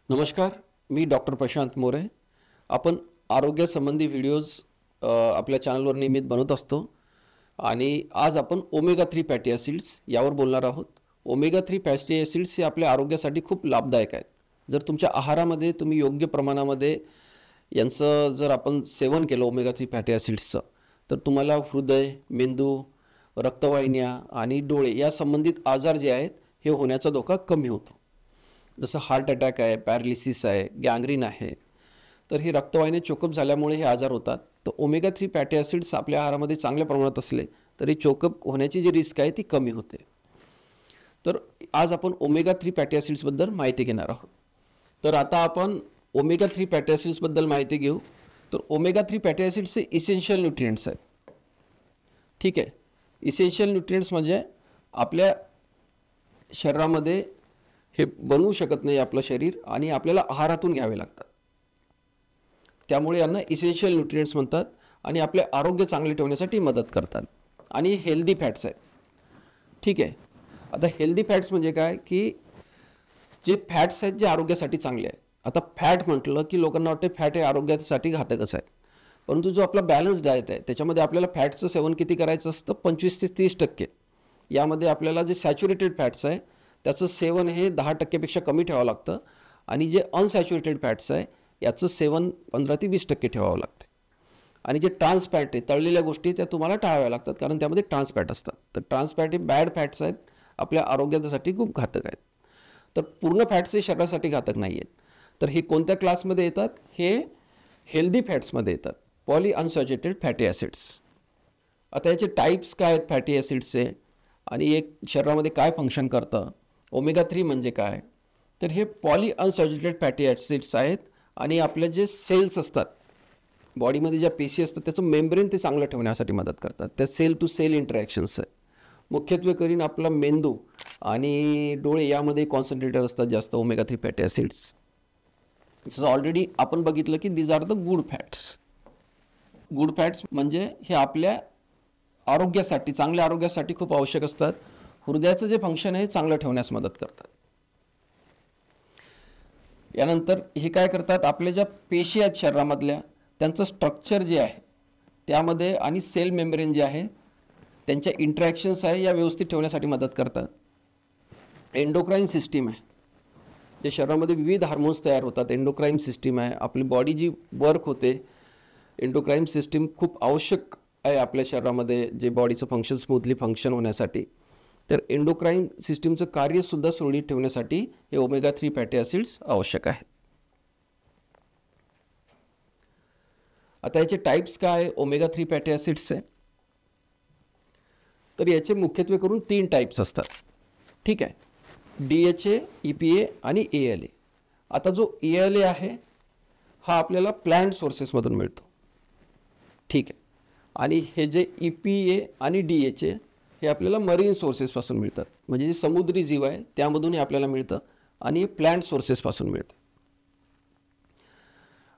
नमस्कार, मी डॉक्टर प्रशांत मोरे. आपण आरोग्यासंबंधी व्हिडिओज आपल्या चॅनलवर नियमित बनवत असतो आणि आज आपण ओमेगा 3 फॅटी ॲसिड्स यावर बोलणार आहोत. ओमेगा 3 फॅटी ॲसिड्स हे आपल्या आरोग्यासाठी खूप लाभदायक आहेत. जर तुमच्या आहारामध्ये तुम्ही योग्य प्रमाणामध्ये यांचं जर आपण सेवन केलं ओमेगा 3 फॅटी ॲसिड्सचं, तर तुम्हाला हृदय, मेंदू, रक्तवाहिन्या आणि डोळे या संबंधित आजार जे आहेत हे होण्याचा धोका कमी होतो. जसं हार्ट अटॅक आहे, पॅरालिसिस आहे, गँग्रीन आहे. तर ही रक्तवाहिनी चोकअप झाल्यामुळे हे आजार होतात. तर ओमेगा 3 फॅटी ॲसिड्स आपल्या आहारामध्ये चांगल्या प्रमाणात असले तरी चोकअप होण्याची जी रिस्क आहे ती कमी होते. तर आज आपण ओमेगा 3 फॅटी ॲसिड्सबद्दल माहिती घेणार आहोत. तर आता आपण ओमेगा 3 फॅटी ॲसिड्सबद्दल माहिती घेऊ. तर ओमेगा 3 फॅटी ॲसिड्स हे इसेन्शियल न्यूट्रिएंट्स आहेत. ठीक आहे. इसेन्शियल न्यूट्रिएंट्स म्हणजे आपल्या शरीरामध्ये हे बनवू शकत नाही आपलं शरीर आणि आपल्याला आहारातून घ्यावे लागतात. त्यामुळे यांना इसेन्शियल न्यूट्रिएंट्स म्हणतात आणि आपले आरोग्य चांगले ठेवण्यासाठी मदत करतात. आणि हेल्दी फॅट्स आहेत. ठीक आहे. आता हेल्दी फॅट्स म्हणजे काय की जे फॅट्स आहेत जे आरोग्यासाठी चांगले आहेत. आता फॅट म्हटलं की लोकांना वाटते फॅट हे आरोग्यासाठी घातकच आहे, परंतु जो आपला बॅलन्स डाएट आहे त्याच्यामध्ये आपल्याला फॅटचं सेवन किती करायचं असतं, 25 ते 30%. यामध्ये आपल्याला जे सॅच्युरेटेड फॅट्स आहे त्याचं सेवन हे 10%पेक्षा कमी ठेवावं लागतं आणि जे अनसॅच्युरेटेड फॅट्स आहे याचं सेवन 15 ते 20% ठेवावं लागतं. आणि जे ट्रान्स फॅट आहे, तळलेल्या गोष्टी त्या तुम्हाला टाळाव्या लागतात कारण त्यामध्ये ट्रान्स फॅट असतात. तर ट्रान्स फॅट हे बॅड फॅट्स आहेत, आपल्या आरोग्यासाठी खूप घातक आहेत. तर पूर्ण फॅट्स हे शरीरासाठी घातक नाही आहेत. तर हे कोणत्या क्लासमध्ये येतात? हे हेल्दी फॅट्समध्ये येतात, पॉली अनसॅच्युरेटेड फॅटी ॲसिड्स. आता याचे टाईप्स काय आहेत फॅटी ॲसिड्सचे आणि एक शरीरामध्ये काय फंक्शन करतं, ओमेगा 3 म्हणजे काय? तर हे पॉली अनसॅच्युरेटेड फॅटी ॲसिड्स आहेत आणि आपले जे सेल्स असतात बॉडीमध्ये, ज्या पेशी असतात त्याचं मेम्ब्रेन ते चांगलं ठेवण्यासाठी मदत करतात. त्या सेल टू सेल इंटरॅक्शन्स आहे. मुख्यत्वे करून आपला मेंदू आणि डोळे यामध्ये कॉन्सन्ट्रेटेड असतात जास्त ओमेगा 3 फॅटी ॲसिड्स. जसं ऑलरेडी आपण बघितलं की these are the good fats. Good fats म्हणजे हे आपल्या आरोग्यासाठी, चांगल्या आरोग्यासाठी खूप आवश्यक असतात. हृदयाचं जे फंक्शन आहे चांगलं ठेवण्यास मदत करतात. यानंतर हे काय करतात, आपल्या ज्या पेशी आहेत शरीरामधल्या त्यांचं स्ट्रक्चर जे आहे त्यामध्ये आणि सेल मेम्ब्रेन जे आहे त्यांच्या इंटरॅक्शन्स आहे या व्यवस्थित ठेवण्यासाठी मदत करतात. एंडोक्राईन सिस्टीम आहे, जे शरीरामध्ये विविध हार्मोन्स तयार होतात. एंडोक्राईन सिस्टीम आहे, आपली बॉडी जी वर्क होते, एंडोक्राईन सिस्टीम खूप आवश्यक आहे आपल्या शरीरामध्ये जे बॉडीचं फंक्शन स्मूथली फंक्शन होण्यासाठी. तर एंडोक्राईन सिस्टीमचं कार्यसुद्धा सुरळीत ठेवण्यासाठी हे ओमेगा 3 फॅटी ॲसिड्स आवश्यक आहेत. आता याचे टाईप्स काय ओमेगा 3 फॅटी ॲसिड्सचे? तर याचे मुख्यत्वे करून 3 टाईप्स असतात. ठीक आहे. DHA, EPA आणि ALA. आता जो ALA आहे हा आपल्याला प्लांट सोर्सेसमधून मिळतो. ठीक आहे. आणि हे जे EPA आणि DHA हे आपल्याला मरीन सोर्सेसपासून मिळतात, म्हणजे जे समुद्री जीव आहे त्यामधूनही आपल्याला मिळतं आणि हे प्लांट सोर्सेसपासून मिळतं.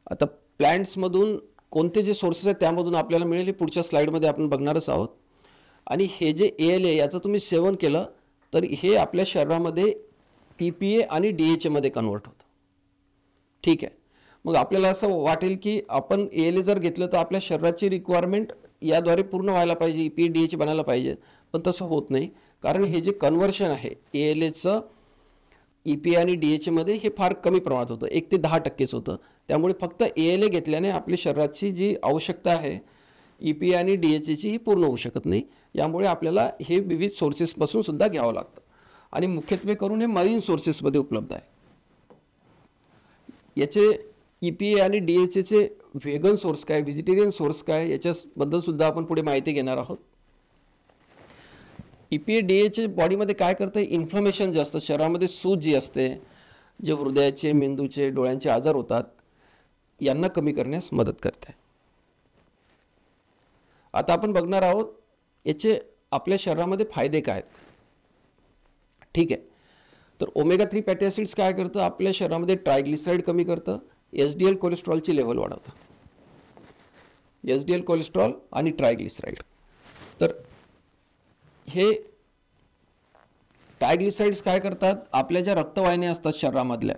आता प्लांट्समधून कोणते जे सोर्सेस आहेत त्यामधून आपल्याला मिळेल हे पुढच्या स्लाईडमध्ये आपण बघणारच आहोत. आणि हे जे ALA याचं तुम्ही सेवन केलं तर हे आपल्या शरीरामध्ये EPA आणि DHA मध्ये कन्वर्ट होतं. ठीक आहे. मग आपल्याला असं वाटेल की आपण ALA जर घेतलं तर आपल्या शरीराची रिक्वायरमेंट याद्वारे पूर्ण व्हायला पाहिजे, EPA DHA बनायला पाहिजे, पण तसं होत नाही. कारण हे जे कन्व्हर्शन आहे ALAचं EPA आणि DHA मध्ये हे फार कमी प्रमाणात होतं, 1 ते 10%च होतं. त्यामुळे फक्त ALA घेतल्याने आपल्या शरीराची जी आवश्यकता आहे EPA आणि DHAची ही पूर्ण होऊ शकत नाही. यामुळे आपल्याला हे विविध सोर्सेसपासून सुद्धा घ्यावं लागतं आणि मुख्यत्वे करून हे मरीन सोर्सेसमध्ये उपलब्ध आहे. याचे EPA आणि DHAचे व्हेगन सोर्स काय, व्हेजिटेरियन सोर्स काय याच्याबद्दल सुद्धा आपण पुढे माहिती घेणार आहोत. EPA DHA बॉडीमध्ये काय करतं, इन्फ्लमेशन जे असतं शरीरामध्ये, सूज जी असते, जे हृदयाचे, मेंदूचे, डोळ्यांचे आजार होतात यांना कमी करण्यास मदत करते. आता आपण बघणार आहोत याचे आपल्या शरीरामध्ये फायदे काय आहेत. ठीक आहे. तर ओमेगा 3 फॅटी ॲसिड्स काय करतं, आपल्या शरीरामध्ये ट्रायग्लिसराईड कमी करतं, HDL कोलेस्ट्रॉलची लेवल वाढवतं. HDL कोलेस्ट्रॉल आणि ट्रायग्लिसराईड. तर हे ट्रायग्लिसराइड्स काय करतात, आपल्या ज्या रक्तवाहिन्या असतात शरीरामधल्या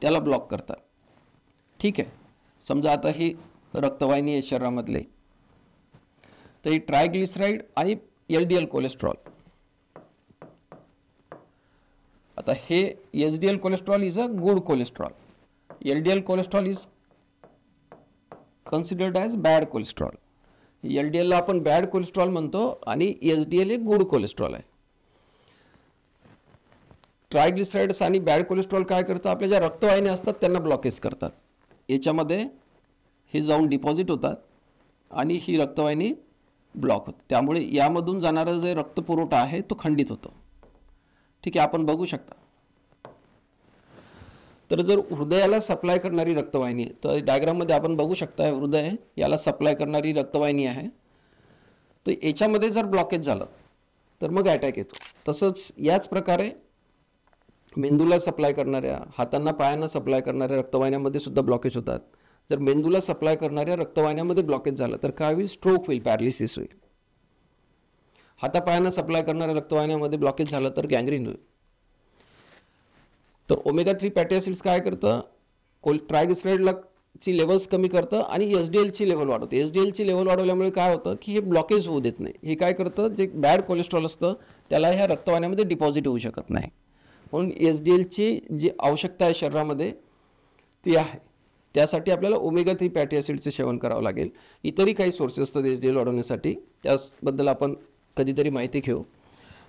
त्याला ब्लॉक करतात. ठीक आहे. समजा आता ही रक्तवाहिनी आहे शरीरामधले, तर ही ट्रायग्लिसराईड आणि LDL कोलेस्ट्रॉल. आता हे HDL cholesterol is a good cholesterol, LDL cholesterol is considered as bad cholesterol. LDL ला आपण बॅड कोलेस्ट्रॉल म्हणतो आणि HDL हे गुड कोलेस्ट्रॉल आहे. ट्रायग्लिसराइड्स आणि बॅड कोलेस्ट्रॉल काय करतात, आपल्या ज्या रक्तवाहिन्या असतात त्यांना ब्लॉकेज करतात. याच्यामध्ये हे जाऊन डिपॉझिट होतात आणि ही रक्तवाहिनी ब्लॉक होते. त्यामुळे यामधून जाणारा जे रक्तपुरवठा आहे तो खंडित होतो. ठीक आहे, आपण बघू शकता. तर जर हृदयाला सप्लाय करणारी रक्तवाहिनी आहे, तर डायग्राममध्ये आपण बघू शकता हृदय याला सप्लाय करणारी रक्तवाहिनी आहे. तर याच्यामध्ये जर ब्लॉकेज झालं तर मग अटॅक येतो. तसंच याच प्रकारे मेंदूला सप्लाय करणाऱ्या, हातांना पायांना सप्लाय करणाऱ्या रक्तवाहिन्यांमध्ये सुद्धा ब्लॉकेज होतात. जर मेंदूला सप्लाय करणाऱ्या रक्तवाहिन्यांमध्ये ब्लॉकेज झालं तर काय होईल, स्ट्रोक होईल, पॅरालिसिस होईल. हातापायांना सप्लाय करणाऱ्या रक्तवाहिन्यांमध्ये ब्लॉकेज झालं तर गँग्रीन होईल. तर ओमेगा 3 फॅटी ॲसिड्स काय करतं, ट्रायग्लिसराइडला ची लेवल्स कमी करतं आणि HDL ची लेवल वाढवतं. HDL ची लेवल वाढवल्यामुळे काय होतं की हे ब्लॉकेज होऊ देत नाही. हे काय करतं, जे बॅड कोलेस्ट्रॉल असतं त्याला ह्या रक्तवाहिन्यामध्ये डिपॉझिट होऊ शकत नाही. म्हणून HDL ची जी आवश्यकता आहे शरीरामध्ये ती आहे. त्यासाठी आपल्याला ओमेगा 3 फॅटी ॲसिडचे सेवन करावं लागेल. इतरही काही सोर्सेस असतात HDL वाढवण्यासाठी, त्याबद्दल आपण कधीतरी माहिती घेऊ.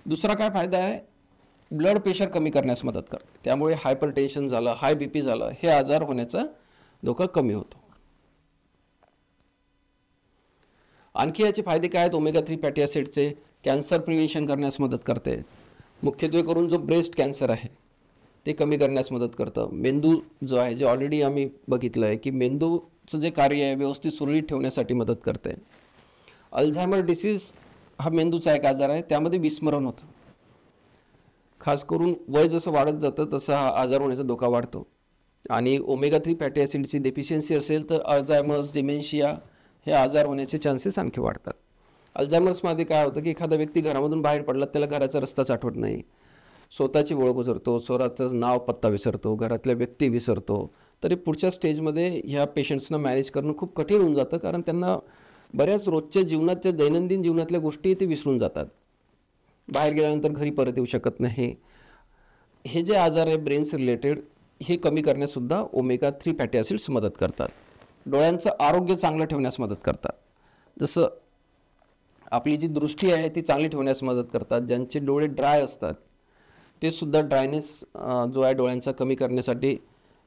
दुसरा काय फायदा आहे, ब्लड प्रेशर कमी करण्यास मदत करते. त्यामुळे हायपरटेन्शन झालं, हाय BP झालं, हे आजार होण्याचा धोका कमी होतो. आणखी याचे फायदे काय आहेत ओमेगा 3 फॅटी ॲसिडचे, कॅन्सर प्रिव्हेन्शन करण्यास मदत करते. मुख्यत्वे करून जो ब्रेस्ट कॅन्सर आहे ते कमी करण्यास मदत करतं. मेंदू जो आहे, जे ऑलरेडी आम्ही बघितलं आहे की मेंदूचं जे कार्य आहे व्यवस्थित सुरळीत ठेवण्यासाठी मदत करते. अल्झायमर डिसीज हा मेंदूचा एक आजार आहे, त्यामध्ये विस्मरण होतं. खास करून वय जसं वाढत जातं तसं हा आजार होण्याचा धोका वाढतो. आणि ओमेगा 3 फॅटी ॲसिडची डेफिशियन्सी असेल तर अल्झायमर्स, डिमेन्शिया हे आजार होण्याचे चान्सेस आणखी वाढतात. अल्झायमर्समध्ये काय होतं की एखादा व्यक्ती घरामधून बाहेर पडला, त्याला घराचा रस्ताच आठवत नाही, स्वतःची ओळख विसरतो, स्वतःचं नाव पत्ता विसरतो, घरातल्या व्यक्ती विसरतो. तरी पुढच्या स्टेजमध्ये ह्या पेशंट्सना मॅनेज करणं खूप कठीण होऊन जातं, कारण त्यांना बऱ्याच रोजच्या जीवनातल्या, दैनंदिन जीवनातल्या गोष्टी ते विसरून जातात. बाहेर गेल्यानंतर घरी परत येऊ शकत नाही. हे जे आजार आहे ब्रेन्स रिलेटेड, हे कमी करण्यासुद्धा ओमेगा 3 फॅटी ॲसिड्स मदत करतात. डोळ्यांचं आरोग्य चांगलं ठेवण्यास मदत करतात. जसं आपली जी दृष्टी आहे ती चांगली ठेवण्यास मदत करतात. ज्यांचे डोळे ड्राय असतात ते सुद्धा ड्रायनेस जो आहे डोळ्यांचा कमी करण्यासाठी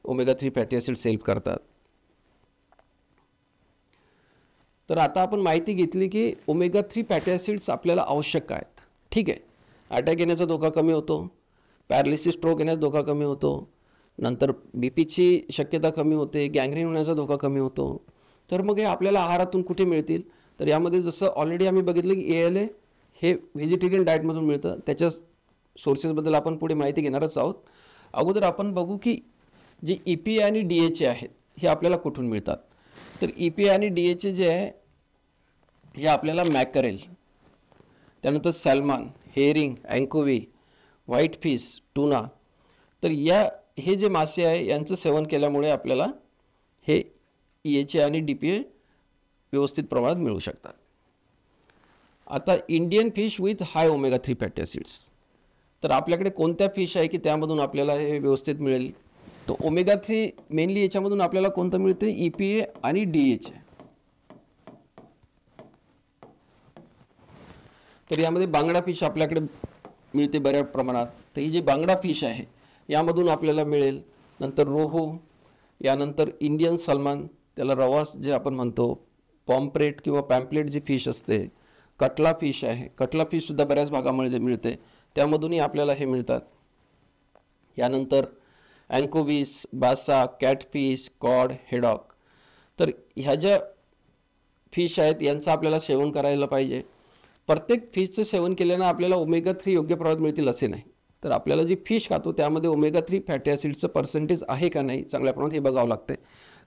ओमेगा 3 फॅटी ॲसिड्स हेल्प करतात. तर आता आपण माहिती घेतली की ओमेगा 3 फॅटी ॲसिड्स आपल्याला आवश्यक आहेत. ठीक आहे, अटॅक येण्याचा धोका कमी होतो, पॅरालिसिस, स्ट्रोक येण्याचा धोका कमी होतो, नंतर BPची शक्यता कमी होते, गँग्रीन होण्याचा धोका कमी होतो. तर मग हे आपल्याला आहारातून कुठे मिळतील, तर यामध्ये जसं ऑलरेडी आम्ही बघितलं की ALA हे व्हेजिटेरियन डाएटमधून मिळतं. त्याच्या सोर्सेसबद्दल आपण पुढे माहिती घेणारच आहोत. अगोदर आपण बघू की जे EPA आणि DHA आहेत हे आपल्याला कुठून मिळतात. तर EPA आणि DHA जे आहे हे आपल्याला मॅकरेल, त्यानंतर सॅल्मन, हेरिंग, अँकोवी, व्हाईट फिश, टुना, तर हे जे मासे आहे यांचं सेवन केल्यामुळे आपल्याला हे EHA आणि DPA व्यवस्थित प्रमाणात मिळू शकतात. आता Indian fish with high omega 3 fatty acids, तर आपल्याकडे कोणत्या फिश आहे की त्यामधून आपल्याला हे व्यवस्थित मिळेल. तो ओमेगा 3 मेनली याच्यामधून आपल्याला कोणतं मिळते, EPA आणि DHA. तर यामध्ये बांगडा फिश आपल्याकडे मिळते बऱ्याच प्रमाणात. तर ही जी बांगडा फिश आहे यामधून आपल्याला मिळेल. नंतर रोहू, यानंतर इंडियन सलमान, त्याला रवास जे आपण म्हणतो, पॉम्प्रेट किंवा पॅम्पलेट जी फिश असते, कटला फिश आहे, कटला फिशसुद्धा बऱ्याच भागामध्ये मिळते, त्यामधूनही आपल्याला हे मिळतात. यानंतर अँकोवीस, बासा, कॅटफिश, कॉड, हेडॉक, तर ह्या ज्या फिश आहेत यांचं आपल्याला सेवन करायला पाहिजे. प्रत्येक फिशचं सेवन केल्यानं आपल्याला ओमेगा 3 योग्य प्रमाणात मिळतील असे नाही. तर आपल्याला जी फिश खातो त्यामध्ये ओमेगा 3 फॅटी ॲसिडचं पर्सेंटेज आहे का नाही चांगल्या प्रमाणात हे बघावं लागते.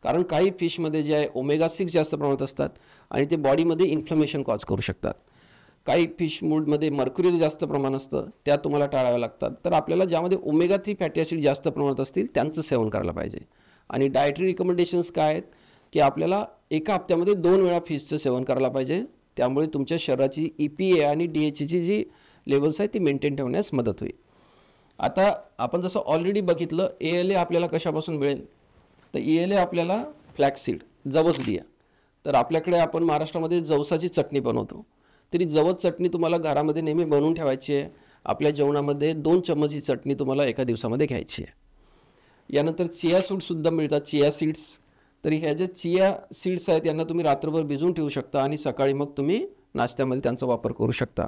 कारण काही फिशमध्ये जे आहे ओमेगा 6 जास्त प्रमाणात असतात आणि ते बॉडीमध्ये इन्फ्लमेशन कॉज करू शकतात. काही फिश फूडमध्ये मर्क्युरीचं जास्त प्रमाण असतं, त्या तुम्हाला टाळाव्या लागतात. तर आपल्याला ज्यामध्ये ओमेगा 3 फॅटी ॲसिड जास्त प्रमाणात असतील त्यांचं सेवन करायला पाहिजे. आणि डायटरी रिकमेंडेशन्स काय आहेत की आपल्याला एका हप्त्यामध्ये 2 वेळा फिशचं सेवन करायला पाहिजे. त्यामुळे तुमच्या शरीराची EPA आणि DHAची जी लेवल्स आहेत ती मेंटेन ठेवण्यास मदत होईल. आता आपण जसं ऑलरेडी बघितलं, ALA आपल्याला कशापासून मिळेल, तर ALA आपल्याला फ्लॅक्सीड, जवस बिया. तर आपल्याकडे आपण महाराष्ट्रामध्ये जवसाची चटणी बनवतो, तरी जवस चटणी तुम्हाला घरामध्ये नेहमी बनवून ठेवायची आहे. आपल्या जेवणामध्ये 2 चम्मच ही चटणी तुम्हाला एका दिवसामध्ये घ्यायची आहे. यानंतर चिया सीड्ससुद्धा मिळतात, चिया सीड्स. तरी ह्या ज्या चिया सीड्स आहेत यांना तुम्ही रात्रभर भिजवून ठेवू शकता आणि सकाळी मग तुम्ही नाश्त्यामध्ये त्यांचा वापर करू शकता.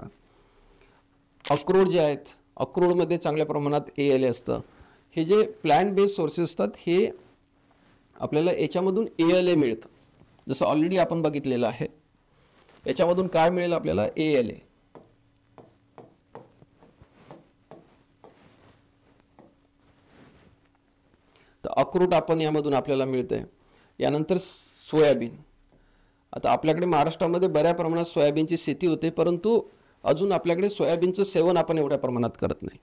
अक्रोड जे आहेत, अक्रोडमध्ये चांगल्या प्रमाणात ALA असतं. हे जे प्लॅन्ट बेस्ड सोर्सेस असतात हे आपल्याला याच्यामधून ALA मिळतं. जसं ऑलरेडी आपण बघितलेलं आहे. याच्यामधून काय मिळेल आपल्याला, ALA. तर अक्रोड आपण यामधून आपल्याला मिळते. यानंतर सोयाबीन. आता आपल्याकडे महाराष्ट्रामध्ये बऱ्या प्रमाणात सोयाबीनची शेती होते, परंतु अजून आपल्याकडे सोयाबीनचं सेवन आपण एवढ्या प्रमाणात करत नाही.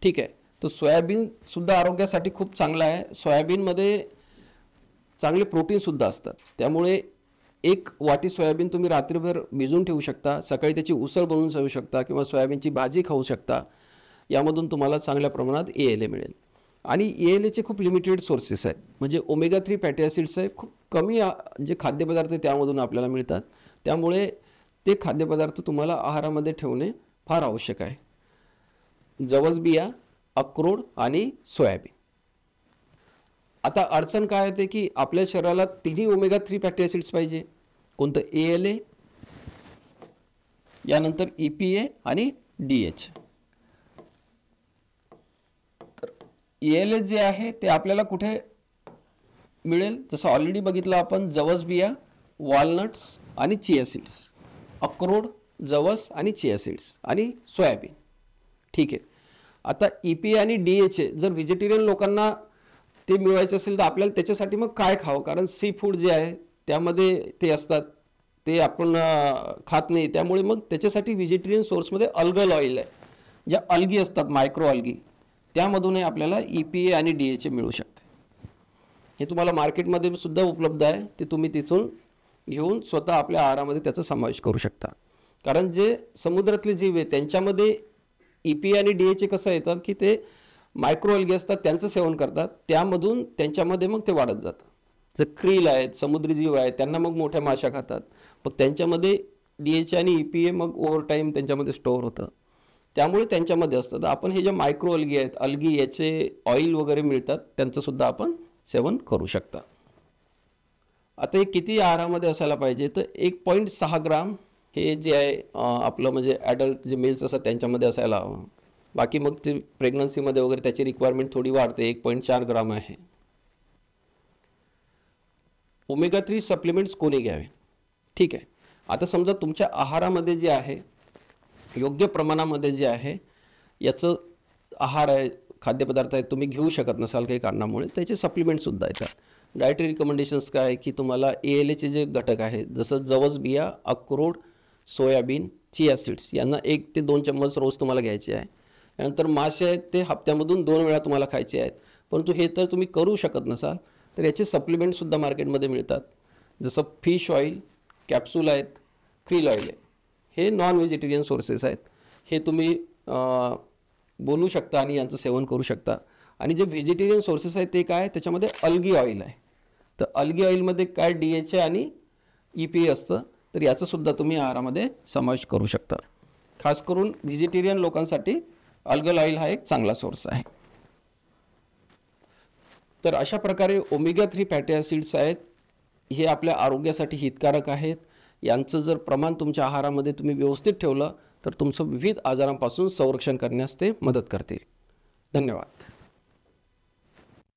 ठीक आहे, तर सोयाबीनसुद्धा आरोग्यासाठी खूप चांगलं आहे. सोयाबीनमध्ये चांगले प्रोटीनसुद्धा असतात. त्यामुळे 1 वाटी सोयाबीन तुम्ही रात्रभर भिजवून ठेवू शकता, सकाळी त्याची उसळ बनवून खाऊ शकता किंवा सोयाबीनची भाजी खाऊ शकता. यामधून तुम्हाला चांगल्या प्रमाणात ALA मिळेल. आणि ALAचे खूप लिमिटेड सोर्सेस आहेत. म्हणजे ओमेगा 3 फॅटी ॲसिड्स आहे खूप कमी जे खाद्यपदार्थ त्यामधून आपल्याला मिळतात. त्यामुळे ते खाद्यपदार्थ तुम्हाला आहारामध्ये ठेवणे फार आवश्यक आहे. जवस बिया, अक्रोड आणि सोयाबीन. आता अडचण काय येते की आपल्या शरीराला तिन्ही ओमेगा 3 फॅटी ॲसिड्स पाहिजे. कोणतं, ALA, यानंतर EPA आणि DH. तर ALA जे आहे ते आपल्याला कुठे मिळेल, जसं ऑलरेडी बघितलं आपण, जवस बिया, वॉलनट्स आणि चिया सीड्स. अक्रोड, जवस आणि चिया सीड्स आणि सोयाबीन. ठीक आहे. आता EPA आणि DHA जर व्हेजिटेरियन लोकांना ते मिळवायचे असेल तर आपल्याला त्याच्यासाठी मग काय खावं, कारण सी फूड जे आहे त्यामध्ये ते असतात, ते आपण खात नाही. त्यामुळे मग त्याच्यासाठी व्हेजिटेरियन सोर्समध्ये अल्गल ऑइल आहे, ज्या अल्गी असतात, मायक्रो अल्गी, त्यामधूनही आपल्याला EPA आणि DHA मिळू शकते. हे तुम्हाला मार्केटमध्ये सुद्धा उपलब्ध आहे. ते तुम्ही तिथून घेऊन स्वतः आपल्या आहारामध्ये त्याचा समावेश करू शकता. कारण जे समुद्रातले जीव आहेत त्यांच्यामध्ये EPA आणि DHA कसं येतं की ते मायक्रो अल्गी असतात, त्यांचं सेवन करतात, त्यामधून त्यांच्यामध्ये मग ते वाढत जातं. जर क्रील आहेत, समुद्री जीव आहेत, त्यांना मग मोठ्या माशा खातात, मग त्यांच्यामध्ये DHA आणि EPA मग ओव्हर टाईम त्यांच्यामध्ये स्टोअर होतं, त्यामुळे त्यांच्यामध्ये असतं. तर आपण हे जे मायक्रो अल्गी आहेत, अल्गी याचे ऑइल वगैरे मिळतात, त्यांचंसुद्धा आपण सेवन करू शकता. आता हे किती आहारामध्ये असायला पाहिजे, तर 1.6 ग्राम हे जे आहे आपलं म्हणजे ॲडल्ट जे मेल्स असतात त्यांच्यामध्ये असायला हवं. बाकी मग ते प्रेग्नन्सीमध्ये वगैरे त्याची रिक्वायरमेंट थोडी वाढते, 1.4 ग्राम आहे. ओमेगा 3 सप्लिमेंट्स कोणी घ्यावे, ठीक आहे. आता समजा तुमच्या आहारामध्ये जे आहे योग्य प्रमाणामध्ये जे आहे याचं आहार आहे, खाद्यपदार्थ आहेत, तुम्ही घेऊ शकत नसाल काही कारणामुळे, त्याचे सप्लिमेंटसुद्धा येतात. डायटरी रिकमेंडेशन्स काय की तुम्हाला ALAचे जे घटक आहेत, जसं जवस बिया, अक्रोड, सोयाबीन, चिया सीड्स यांना 1 ते 2 चम्मच रोज तुम्हाला घ्यायचे आहे. त्यानंतर मासे आहेत ते हप्त्यामधून 2 वेळा तुम्हाला खायचे आहेत. परंतु हे तर तुम्ही करू शकत नसाल तर याचे सप्लिमेंटसुद्धा मार्केटमध्ये मिळतात. जसं फिश ऑइल, कॅप्सूल आहेत, क्रील ऑइल आहे. हे नॉन व्हेजिटेरियन सोर्सेस आहेत. हे तुम्ही बोलू शकता आणि यांचं सेवन करू शकता. आणि जे व्हेजिटेरियन सोर्सेस आहेत ते काय, त्याच्यामध्ये अल्गी ऑइल आहे. तर अल्गी ऑइलमध्ये काय DHA आणि EPA असतं, तर याचंसुद्धा तुम्ही आहारामध्ये समावेश करू शकता. खास करून व्हेजिटेरियन लोकांसाठी अल्गल ऑइल हा एक चांगला सोर्स आहे. तर अशा प्रकारे ओमेगा 3 फॅटी ॲसिड्स आहेत, हे आपल्या आरोग्यासाठी हितकारक आहेत. यांचं जर प्रमाण तुमच्या आहारामध्ये तुम्ही व्यवस्थित ठेवलं तर तुमचं विविध आजारांपासून संरक्षण करण्यास ते मदत करतील. धन्यवाद.